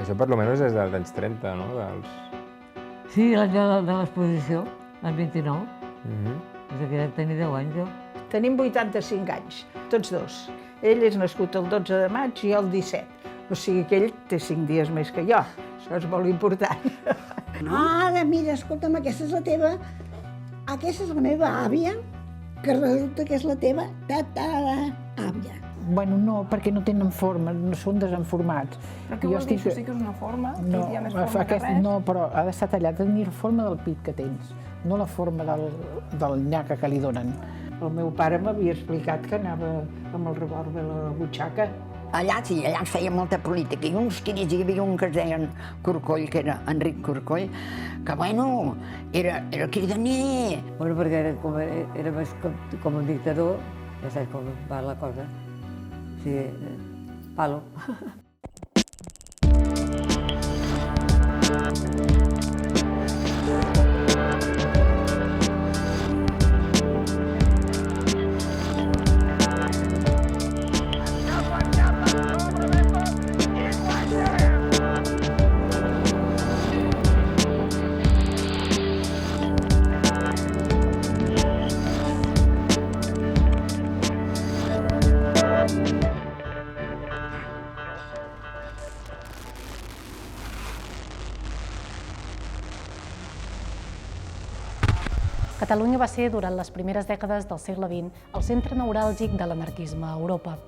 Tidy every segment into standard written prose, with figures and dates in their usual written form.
Això per lo menys és dels anys 30, no? Sí, l'any de l'exposició, l'any 29. Mhm. És que ja tenia 10 anys, jo. Tenim 85 anys, tots dos. Ell és nascut el 12 de maig i jo el 17. O sigui que ell té 5 dies més que jo. Això és molt important. Ara, mira, escolta'm, aquesta és la teva... Aquesta és la meva àvia, que resulta que és la teva tatara-àvia. Bueno, no, perquè no tenen forma, no són desenformats. Però què vol dir? Això sí que és una forma? No, Hi ha més forma que res? no, però ha d'estar tallat a tenir la forma del pit que tens, no la forma del nyaca que li donen. El meu pare m'havia explicat que anava amb el revòlver a la butxaca. Allà sí, allà es feia molta política. I uns tiris, hi havia un que es deien Corcoll, que era Enric Corcoll, que, bueno, era cridaner. Bueno, perquè era més com un dictador, ja saps com va la cosa. Sí, palo. Catalunya va ser, durant les primeres dècades del segle XX, el centre neuràlgic de l'anarquisme a Europa.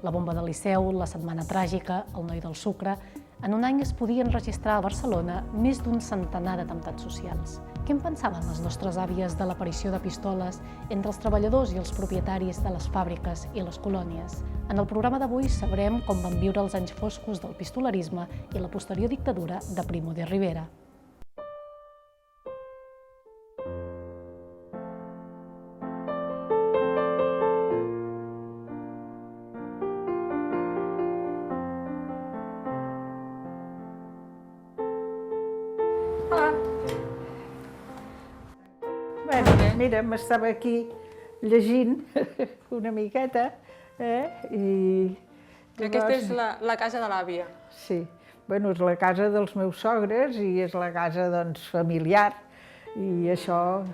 La bomba del Liceu, la Setmana Tràgica, el Noi del Sucre... En un any es podien registrar a Barcelona més d'un centenar d'atemptats socials. Què en pensaven les nostres àvies de l'aparició de pistoles entre els treballadors i els propietaris de les fàbriques i les colònies? En el programa d'avui sabrem com van viure els anys foscos del pistolerisme i la posterior dictadura de Primo de Rivera. Bueno, mira, m'estava aquí llegint una miqueta, i... Aquesta és la casa de l'àvia. Sí, bueno, és la casa dels meus sogres i és la casa, doncs, familiar. I això,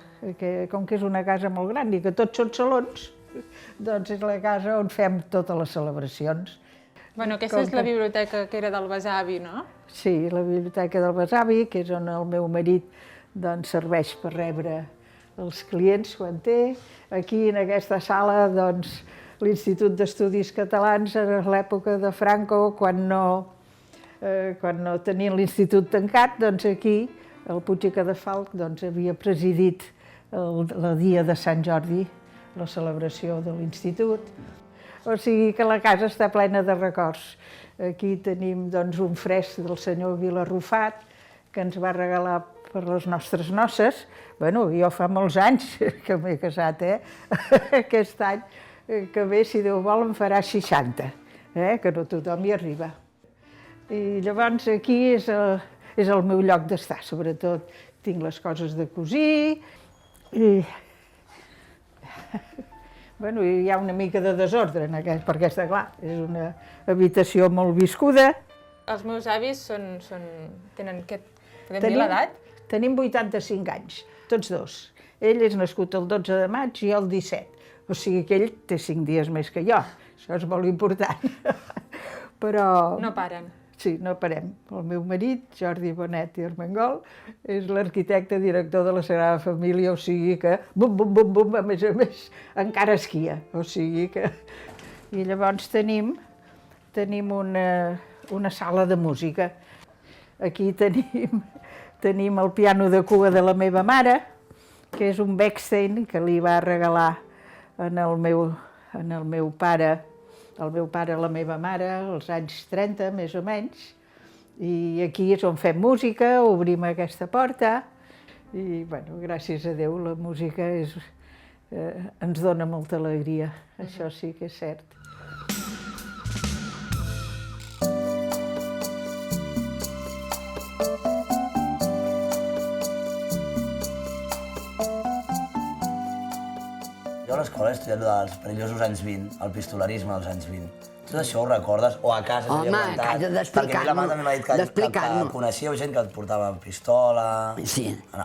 com que és una casa molt gran i que tots són salons, doncs és la casa on fem totes les celebracions. Bueno, aquesta és la biblioteca que era del besavi, no? Sí, la biblioteca del besavi, que és on el meu marit doncs, serveix per rebre els clients quan té. Aquí, en aquesta sala, doncs, l'Institut d'Estudis Catalans, a l'època de Franco, quan no tenien l'institut tancat, doncs aquí, el Puig i Cadafalch, doncs, havia presidit el dia de Sant Jordi, la celebració de l'institut. O sigui que la casa està plena de records. Aquí tenim, doncs, un fresc del senyor Vilarrufat, que ens va regalar per les nostres noces. Bueno, jo fa molts anys que m'he casat, Aquest any que ve, si Déu vol, em farà 60, que no tothom hi arriba. I llavors aquí és el meu lloc d'estar, sobretot tinc les coses de cosir i... Bueno, hi ha una mica de desordre en aquest, perquè està clar, és una habitació molt viscuda. Els meus avis tenen podem dir l'edat? Tenim 85 anys, tots dos. Ell és nascut el 12 de maig i jo el 17. O sigui que ell té 5 dies més que jo. Això és molt important. Però... No paren. Sí, no parem. El meu marit, Jordi Bonet i Armengol, és l'arquitecte director de la Sagrada Família, o sigui que, bum, bum, bum, bum, a més, encara esquia. O sigui que... I llavors tenim una sala de música. Aquí tenim el piano de cua de la meva mare, que és un Bechstein que li va regalar el meu pare, la meva mare, als anys 30, més o menys. I aquí és on fem música, obrim aquesta porta. I, bueno, gràcies a Déu, la música ens dona molta alegria. Això sí que és cert. Jo a l'escola he estudiat dels perillosos anys 20, el pistolarisme dels anys 20. Tot això ho recordes? O a casa Home, a casa d'explicar-nos. Perquè a mi la mare també m'ha dit que coneixíeu gent que et portava pistola,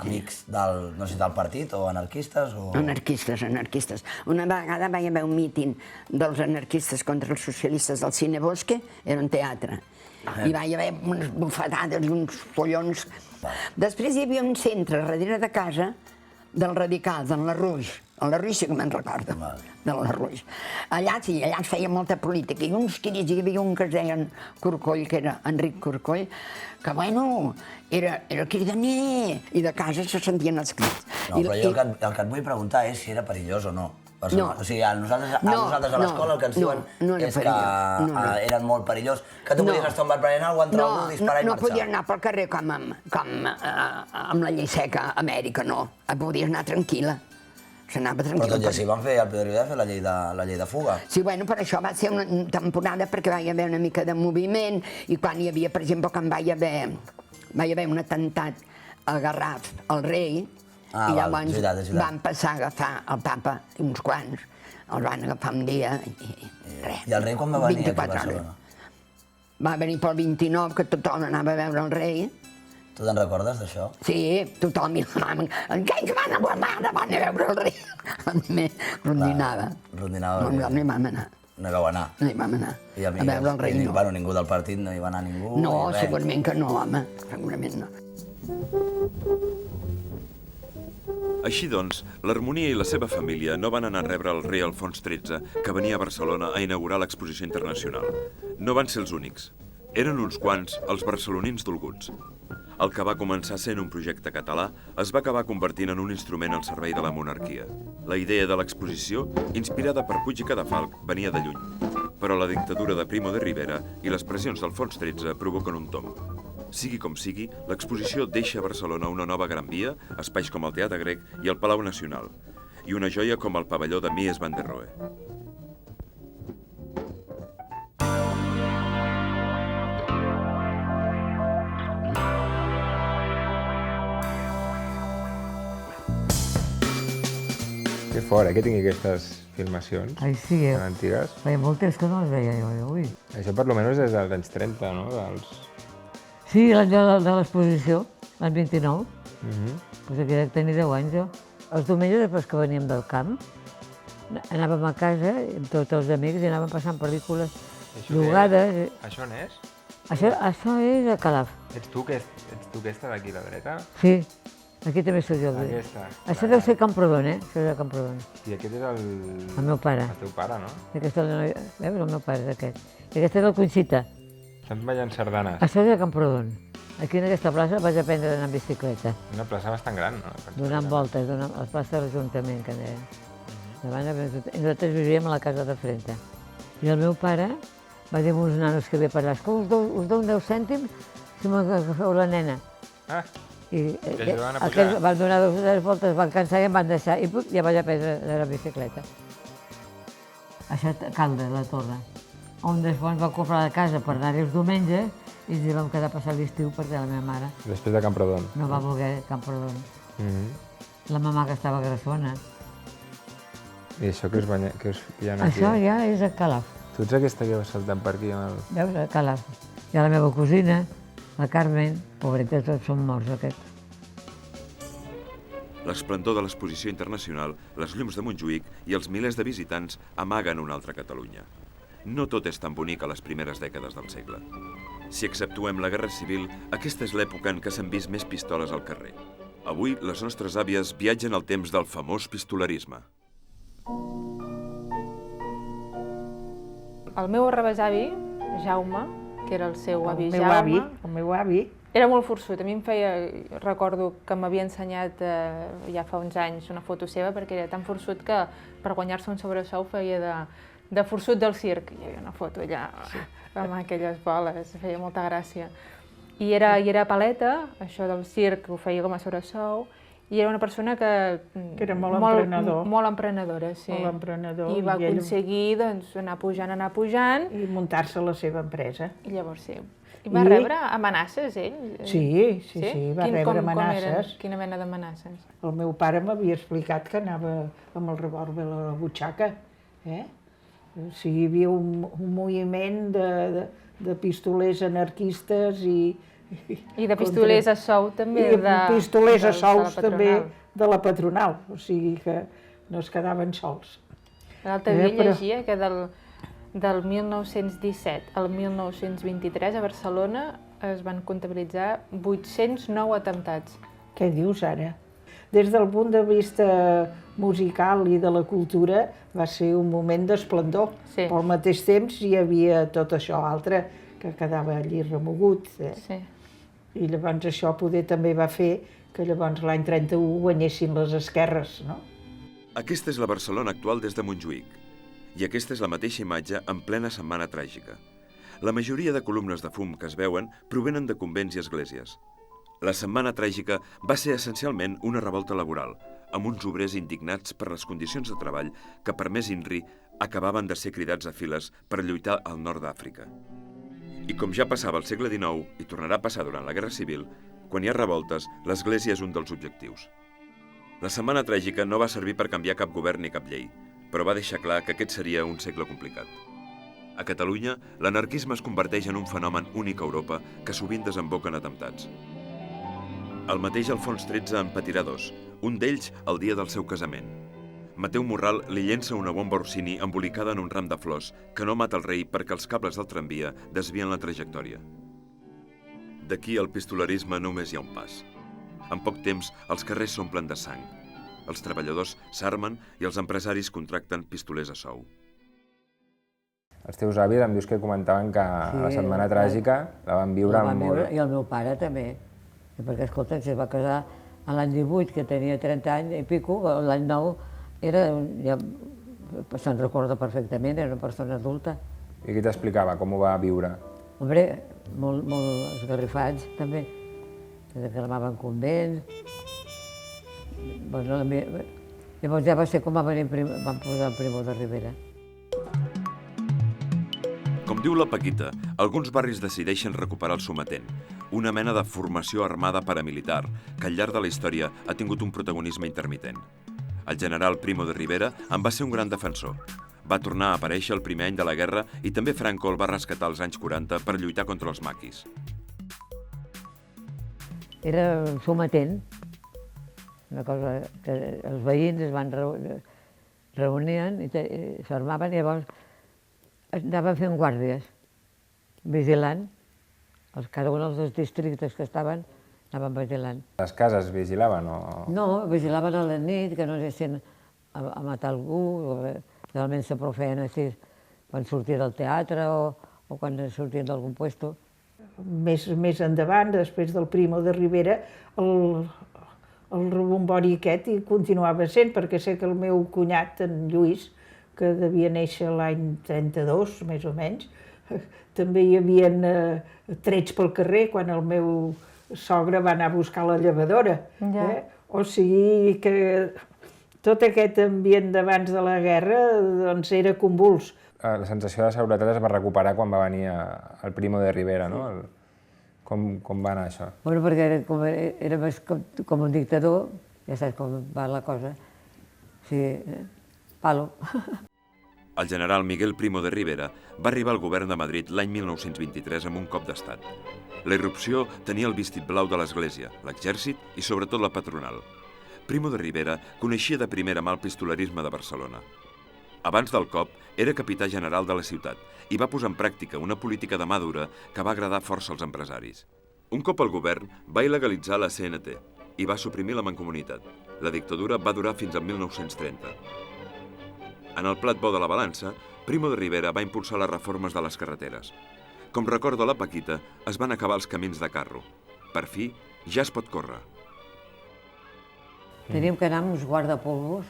amics del partit o anarquistes o... Anarquistes. Una vegada va haver un míting dels anarquistes contra els socialistes al Cine Bosque, era un teatre. I va haver unes bufetades i uns follons. Després hi havia un centre darrere de casa del radical, d'en Larouix. En Larouix sí que me'n recordo, de Larouix. Allà sí, allà es feia molta política. I uns quirits, hi havia un que es deien Corcoll, que era Enric Corcoll, que, bueno, era cridaner, i de casa se sentien els crits. No, però jo el que et vull preguntar és si era perillós o no. O sigui, a nosaltres a l'escola el que ens diuen és que eren molt perillosos, que tu podies estar prenent alguna cosa, entrar algú, disparar i marxar. No podies anar pel carrer com amb la llei seca a Amèrica, no. Podies anar tranquil·la. S'anava tranquil·la. Però tot i així van fer, el Pedro Rivera va fer la llei de fuga. Sí, bueno, per això va ser una temporada perquè va haver una mica de moviment i quan hi havia, per exemple, quan va hi haver un atemptat al Garraf, al rei, i llavors van passar a agafar el papa, uns quants, el van agafar un dia i res. I el rei quan va venir aquí a Barcelona? Va venir pel 29, que tothom anava a veure el rei. Tu te'n recordes d'això? Sí, tothom i la mama. Aquells van a veure el rei. A mi rondinava. Rondinava. No hi vam anar. No hi vau anar? No hi vam anar. A veure el rei, no. Bueno, ningú del partit no hi va anar ningú? No, segurament que no, home. Segurament no. Així doncs, l'Harmonia i la seva família no van anar a rebre el rei Alfons XIII, que venia a Barcelona a inaugurar l'exposició internacional. No van ser els únics. Eren uns quants els barcelonins dolguts. El que va començar sent un projecte català es va acabar convertint en un instrument al servei de la monarquia. La idea de l'exposició, inspirada per Puig i Cadafalch, venia de lluny. Però la dictadura de Primo de Rivera i les pressions d'Alfons XIII provoquen un tomb. Sigui com sigui, l'exposició deixa a Barcelona una nova Gran Via, espais com el Teatre Grec i el Palau Nacional, i una joia com el pavelló de Mies van der Rohe. Que fort, que tingui aquestes filmacions tan antigues. Feia molt temps que no les veia jo, ui. Això per almenys és dels anys 30, no? Sí, l'any de l'exposició, l'any 29. Doncs aquí tenia 10 anys jo. Els diumenges, després que veníem del camp, anàvem a casa amb tots els amics i anàvem passant pel·lícules llogades. Això on és? Això és a Calaf. Ets tu aquesta d'aquí a la dreta? Sí, aquí també soc jo. Aquesta. Això deu ser Camprodon, Això és de Camprodon. I aquest és el meu pare. El teu pare, no? Aquesta és la noia... Veus, el meu pare és aquest. I aquesta és la Conxita. Estan ballant sardanes. Això és de Camprodon. Aquí en aquesta plaça vaig aprendre a anar en bicicleta. Una plaça bastant gran, no? Donant voltes, a la plaça de l'Ajuntament, que deia. Nosaltres vivíem a la casa de Frenta. I el meu pare va dir a uns nanos que havia per allà, us dono 10 cèntims si m'agafeu la nena. I aquells van donar 2 voltes, van cansar i em van deixar. I ja vaig aprendre a la bicicleta. Això és Caldes, la torre. On després va comprar la casa per anar-hi els diumenges i ens hi vam quedar a passar l'estiu perquè la meva mare... Després de Camprodon. No va voler Camprodon. La mamà que estava grassona. I això que hi ha aquí? Això ja és a Calaf. Tu ets aquesta que va saltant per aquí amb el... Veus, a Calaf. Hi ha la meva cosina, la Carmen, pobreta, tots són morts aquests. L'esplendor de l'exposició internacional, les llums de Montjuïc i els milers de visitants amaguen una altra Catalunya. No tot és tan bonic a les primeres dècades del segle. Si exceptuem la Guerra Civil, aquesta és l'època en què s'han vist més pistoles al carrer. Avui, les nostres àvies viatgen al temps del famós pistolarisme. El meu rebesavi, Jaume, que era el seu avi Jaume... El meu avi. Era molt forçut. A mi em feia... Recordo que m'havia ensenyat ja fa uns anys una foto seva perquè era tan forçut que per guanyar-se un sobresou feia de forçut del circ. Hi havia una foto allà amb aquelles boles, feia molta gràcia. I era paleta, això del circ ho feia com a sobresou, i era una persona que era molt emprenedor. Molt emprenedora, sí. Molt emprenedor. I va aconseguir anar pujant. I muntar-se la seva empresa. I llavors sí. I va rebre amenaces, ell? Sí, va rebre amenaces. Quina mena d'amenaces? El meu pare m'havia explicat que anava amb el revòlver a la butxaca. O sigui, hi havia un moviment de pistolers anarquistes i... I de pistolers a sou també de la patronal. I pistolers a sous també de la patronal, o sigui que no es quedaven sols. L'altre dia llegia que del 1917 al 1923 a Barcelona es van comptabilitzar 809 atemptats. Què dius ara? Des del punt de vista musical i de la cultura va ser un moment d'esplendor. Però al mateix temps hi havia tot això altre que quedava allí remogut. I llavors això poder també va fer que llavors l'any 31 guanyessin les esquerres, no? Aquesta és la Barcelona actual des de Montjuïc. I aquesta és la mateixa imatge en plena setmana tràgica. La majoria de columnes de fum que es veuen provenen de convents i esglésies. La setmana tràgica va ser essencialment una revolta laboral, amb uns obrers indignats per les condicions de treball que, per més INRI, acabaven de ser cridats a files per lluitar al nord d'Àfrica. I com ja passava al segle XIX, i tornarà a passar durant la Guerra Civil, quan hi ha revoltes, l'Església és un dels objectius. La setmana tràgica no va servir per canviar cap govern ni cap llei, però va deixar clar que aquest seria un segle complicat. A Catalunya, l'anarquisme es converteix en un fenomen únic a Europa que sovint desemboca en atemptats. El mateix Alfons XIII en patirà dos, un d'ells el dia del seu casament. Mateu Morral li llença una bomba Orsini embolicada en un ram de flors que no mata el rei perquè els cables del tramvia desvien la trajectòria. D'aquí al pistolerisme només hi ha un pas. En poc temps, els carrers s'omplen de sang. Els treballadors s'armen i els empresaris contracten pistolers a sou. Els teus avis em dius que comentaven que la setmana tràgica la van viure molt. I el meu pare també, perquè escolta, es va casar l'any 18, que tenia 30 anys i pico, l'any 9 ja se'n recorda perfectament, era una persona adulta. I qui t'explicava com ho va viure? Hombre, molt esgarrifats també, que cremaven convents. Llavors ja va ser com van posar el Primo de Rivera. Com diu la Paquita, alguns barris decideixen recuperar el sometent, una mena de formació armada paramilitar que al llarg de la història ha tingut un protagonisme intermitent. El general Primo de Rivera en va ser un gran defensor. Va tornar a aparèixer el primer any de la guerra i també Franco el va rescatar als anys 40 per lluitar contra els maquis. Era sometent, una cosa que els veïns es van reunien i s'armaven i llavors anaven fent guàrdies, vigilant. Cada un dels districtes que estaven anaven vigilant. Les cases vigilaven o...? No, vigilaven a la nit, que no anessin a matar algú. Realment sempre ho feien així, quan sortia del teatre o quan sortien d'algun puesto. Més endavant, després del Primo de Rivera, el rebombori aquest hi continuava sent, perquè sé que el meu cunyat, en Lluís, que devia néixer l'any 32, més o menys, també hi havia trets pel carrer quan el meu sogre va anar a buscar la llevadora. O sigui que tot aquest ambient d'abans de la guerra era convuls. La sensació de seguretat es va recuperar quan va venir el Primo de Rivera, no? Com va anar això? Bueno, perquè era més com un dictador, ja saps com va la cosa. O sigui, palo. El general Miguel Primo de Rivera va arribar al govern de Madrid l'any 1923 amb un cop d'estat. La irrupció tenia el vestit blau de l'Església, l'exèrcit i sobretot la patronal. Primo de Rivera coneixia de primera mà el pistolerisme de Barcelona. Abans del cop, era capità general de la ciutat i va posar en pràctica una política de mà dura que va agradar força als empresaris. Un cop al govern, va il·legalitzar la CNT i va suprimir la mancomunitat. La dictadura va durar fins al 1930. En el plat bo de la balança, Primo de Rivera va impulsar les reformes de les carreteres. Com recorda la Paquita, es van acabar els camins de carro. Per fi, ja es pot córrer. Teníem que anar amb uns guardapolvos,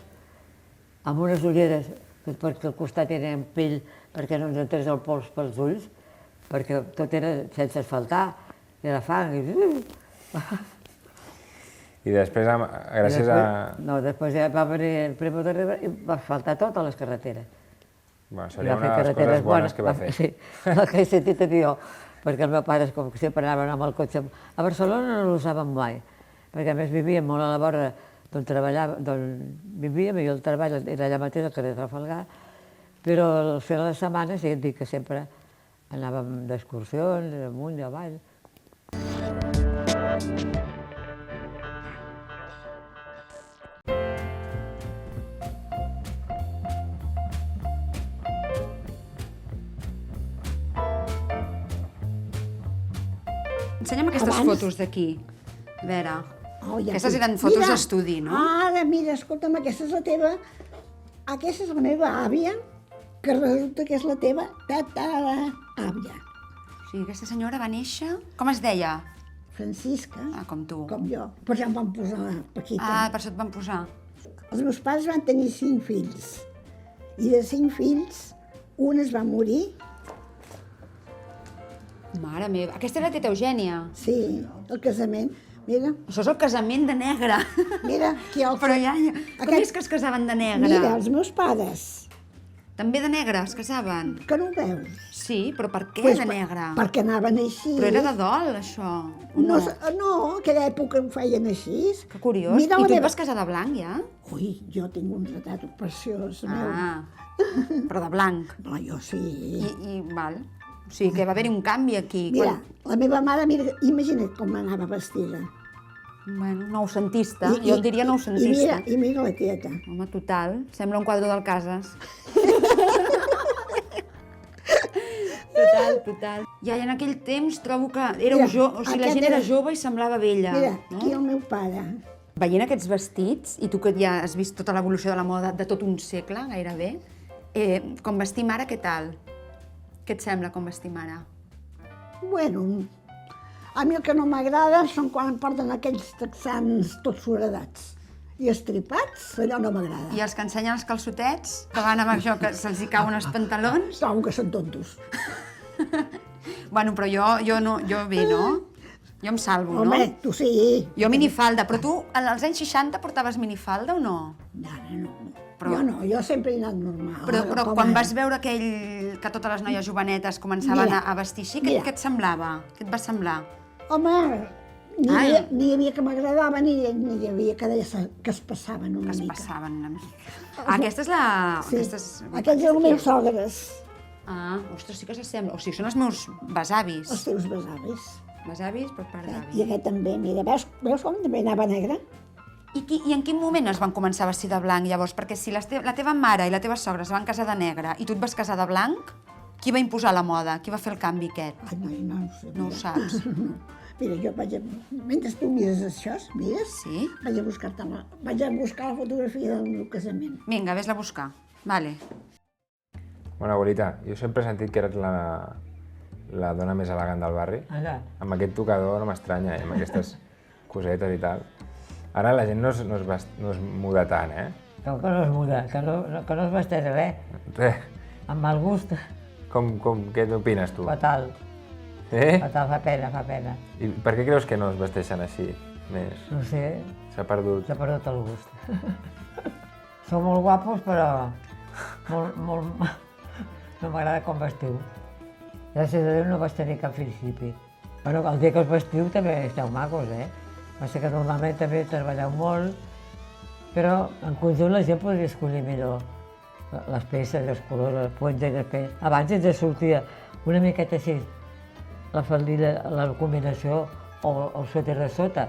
amb unes ulleres, perquè al costat eren pell, perquè no ens entrés el pols pels ulls, perquè tot era sense asfaltar, era fang. I després, gràcies a... No, després ja va venir el Primo de Rivera i va asfaltar totes les carreteres. Seria una de les coses bones que va fer. Sí, el que he sentit a dir jo, perquè els meus pares, com que sempre anaven amb el cotxe, a Barcelona no l'usaven mai, perquè a més vivíem molt a la vora d'on vivíem, i el treball era allà mateix al carrer Trafalgar, però els fets de setmana sí, et dic que sempre anàvem d'excursions, amunt i avall. Ensenya'm aquestes fotos d'aquí. A veure, aquestes eren fotos d'estudi, no? Ara, mira, escolta'm, aquesta és la teva... Aquesta és la meva àvia, que resulta que és la teva tatara-àvia. O sigui, aquesta senyora va néixer... Com es deia? Francisca. Ah, com tu. Com jo. Però ja em van posar Paquita. Ah, per això et van posar. Els meus pares van tenir 5 fills. I de 5 fills, un es va morir. Mare meva, aquesta era la teta Eugènia. Sí, el casament. Mira. Això és el casament de negre. Mira, aquí el... Però ja... Com és que es casaven de negre? Mira, els meus pares. També de negre es casaven? Que no ho veus? Sí, però per què Pues de negre? Perquè anaven així. Però era de dol, això. No, en aquella època ho feien així. Que curiós. I tu et vas casar de blanc, ja? Ui, jo tinc un retrat preciós meu. Ah, però de blanc. Però jo sí. I val. O sigui, que va haver-hi un canvi aquí. Mira, la meva mare, mira, imagina't com anava vestida. Bueno, noucentista. Jo en diria noucentista. I mira la tieta. Home, total. Sembla un quadre del Casas. Total. Ja, i en aquell temps trobo que éreu o sigui, la gent era jove i semblava vella. Mira, aquí el meu pare. Veient aquests vestits, i tu que ja has vist tota l'evolució de la moda de tot un segle, gairebé, com vestim ara, què tal? Què et sembla com vestim ara? Bueno, a mi el que no m'agrada són quan em porten aquells texans tots foradats i estripats, allò no m'agrada. I els que ensenyen els calçotets, que van amb això, que se'ls hi cauen els pantalons? Trobo que són tontos. Bueno, però jo bé, no? Jo em salvo, no? Home, tu sí. Jo minifalda, però tu als anys 60 portaves minifalda o no? No. Jo no, jo sempre he anat normal. Però quan vas veure aquell que totes les noies jovenetes començaven a vestir així, què et semblava? Què et va semblar? Home, ni hi havia que m'agradava, ni hi havia que es passaven una mica. Que es passaven una mica. Aquesta és la... Sí, aquests eren els meus sogres. Ah, ostres, sí que s'assembla. O sigui, són els meus besavis. Els teus besavis. Besavis per part d'avi. I aquest també, mira, veus com també anava negre? I en quin moment es van començar a vestir de blanc, llavors? Perquè si la teva mare i la teva sogra es van casar de negre i tu et vas casar de blanc, qui va imposar la moda? Qui va fer el canvi aquest? Ai, no ho sé. No ho saps? No. Mira, jo mentre tu mires això, mires? Sí? Vaig a buscar la fotografia del meu casament. Vinga, ves-la a buscar. Vale. Bueno, abuelita, jo sempre he sentit que eres la dona més elegant del barri. Amb aquest tocador no m'estranya, amb aquestes cosetes i tal. Ara la gent no es muda tant, eh? Com que no es muda? Que no es vesteix res. Res. Amb mal gust. Què n'opines tu? Fatal. Fatal, fa pena. I per què creus que no es vesteixen així més? No sé. S'ha perdut. S'ha perdut el gust. Sou molt guapos, però molt... No m'agrada com vestiu. Gràcies a Déu no vaig tenir cap principi. Bueno, el dia que us vestiu també esteu macos, eh? Passa que normalment també treballeu molt, però en conjunt la gent podria escollir millor les peces, els colors, les puentes i les peces. Abans ens sortia una miqueta així, la faldilla, la combinació o el suèter de sota,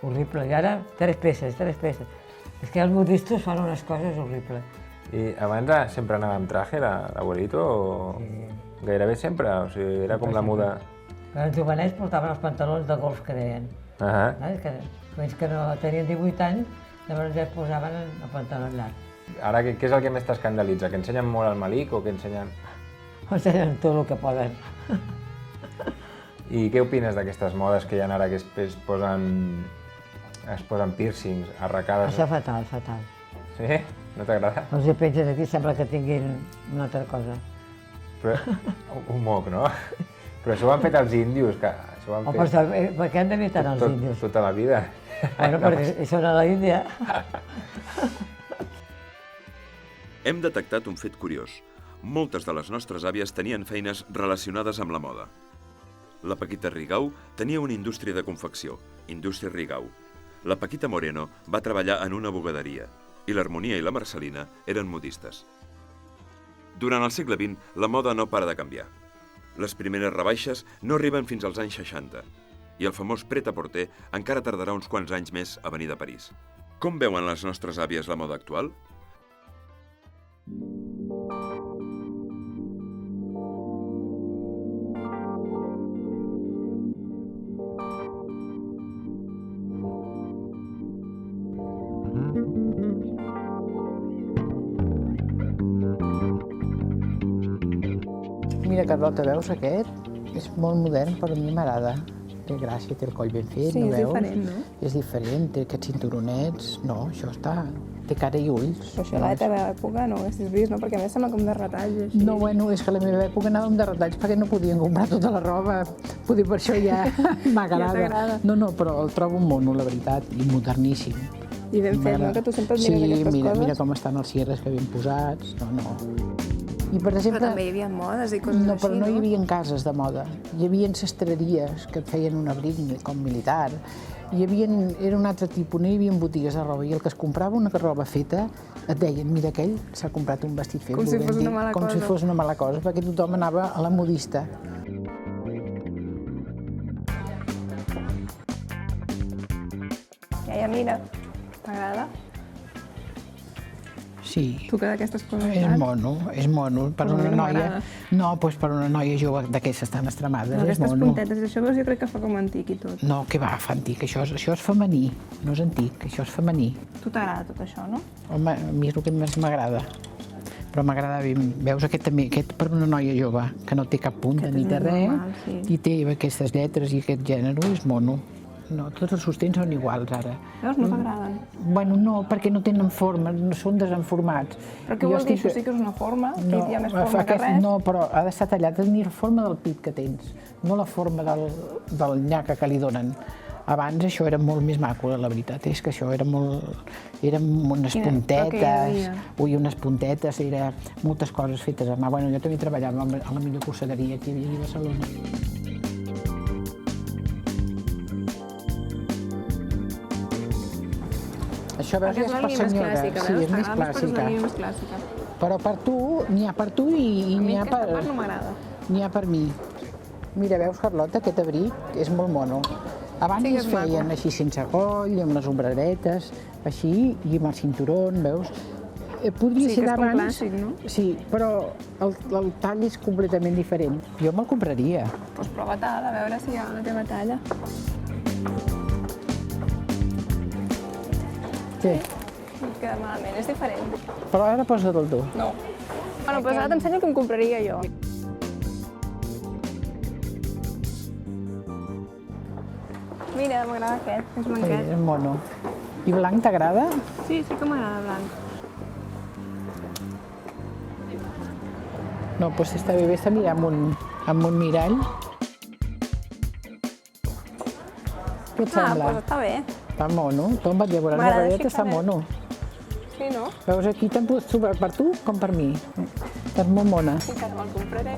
horrible. I ara 3 peces. És que els modistos fan unes coses horribles. I abans sempre anava amb traje, l'abuelito, o gairebé sempre? O sigui, era com la muda... Els jovenets portaven els pantalons de golf que deien. Que no tenien 18 anys, llavors ja es posaven el pantaló llarg. Ara, què és el que més t'escandalitza? Que ensenyen molt el malic o que ensenyen... Ensenyen tot el que poden. I què opines d'aquestes modes que hi ha ara que es posen piercings, arracades? Això fatal. Sí? No t'agrada? Els hi pengen aquí, sembla que tinguin una altra cosa. Però, un moc, no? Però això ho han fet els índios, que això ho han fet... Per què han de tant els índios? Tota la vida. Bueno, perquè són a la Índia. Hem detectat un fet curiós. Moltes de les nostres àvies tenien feines relacionades amb la moda. La Paquita Rigau tenia una indústria de confecció, Indústria Rigau. La Paquita Moreno va treballar en una bugaderia i l'Harmonia i la Marcelina eren modistes. Durant el segle XX, la moda no para de canviar. Les primeres rebaixes no arriben fins als anys 60 i el famós pret-a-porter encara tardarà uns quants anys més a venir de París. Com veuen les nostres àvies la moda actual? Mira, Carlota, veus aquest? És molt modern, però a mi m'agrada. Té gràcia, té el coll ben fet, no veus? Sí, és diferent, no? És diferent, té aquests cinturonets. No, això està... té cara i ulls. Però això a la teva època no ho haguessis vist, no? Perquè a més sembla com de retalls, així. No, bueno, és que a la meva època anàvem de retalls perquè no podien comprar tota la roba. Potser per això ja m'agrada. No, però el trobo un mono, la veritat, i moderníssim. I ben fet, no? Que tu sempre et mires aquestes coses. Sí, mira com estan els cierres que ben posats. No. I, per exemple, però també hi havia modes i coses així, no? No, però no hi havia cases de moda. Hi havia sastreries que et feien un abric com militar. Era un altre tipus, no hi havia botigues de roba. I el que es comprava una roba feta et deien, mira, aquell s'ha comprat un vestit fet. Com si fos una mala cosa. Com si fos una mala cosa, perquè tothom anava a la modista. Ja, mira, t'agrada? Sí. Tu que d'aquestes coses és mono. Per una noia... No, doncs per una noia jove d'aquestes tan estremades, és mono. Aquestes puntetes, això jo crec que fa com antic i tot. No, que va, fa antic, això és femení, no és antic, això és femení. Tu t'agrada tot això, no? Home, a mi és el que més m'agrada. Però m'agrada bé, veus aquest també, aquest per una noia jove, que no té cap punta ni té res, i té aquestes lletres i aquest gènere, és mono. No, tots els sostens són iguals, ara. Veus, no t'agraden? Bueno, no, perquè no tenen forma, no són desenformats. Però què vol dir? Això sí que és una forma? Aquí hi ha més forma que res? No, però ha d'estar tallat, ha de tenir la forma del pit que tens, no la forma del nyaca que li donen. Abans això era molt més maco, la veritat és que això era molt... Eren unes puntetes, unes puntetes, moltes coses fetes a mà. Bueno, jo també treballava a la millor corseteria que hi havia a Barcelona. Això veus, és per senyora. Sí, és més clàssica. Però per tu, n'hi ha per tu i n'hi ha per... A mi aquesta part no m'agrada. N'hi ha per mi. Mira, veus, Carlota, aquest abric és molt mono. Abans es feien així sense coll, amb les ombreretes, així, i amb el cinturó, veus? Podria ser d'abans... Sí, que és com clàssic, no? Sí, però el tall és completament diferent. Jo me'l compraria. Doncs prova tal, a veure si hi ha la teva talla. Què? Queda malament, és diferent. Però ara posa't el tu. No. Bueno, doncs ara t'ensenyo el que em compraria jo. Mira, m'agrada aquest, és blanquet. Sí, és mono. I blanc t'agrada? Sí, sí que m'agrada blanc. No, doncs està bé, vés a mirar amb un mirall. Què et sembla? Doncs està bé. Està mono. Tomba't, ja veuràs, la darrere està mono. Sí, no? Veus, aquí te'n pots trobar per tu com per mi. Estàs molt mona. Sí, que me'l compraré.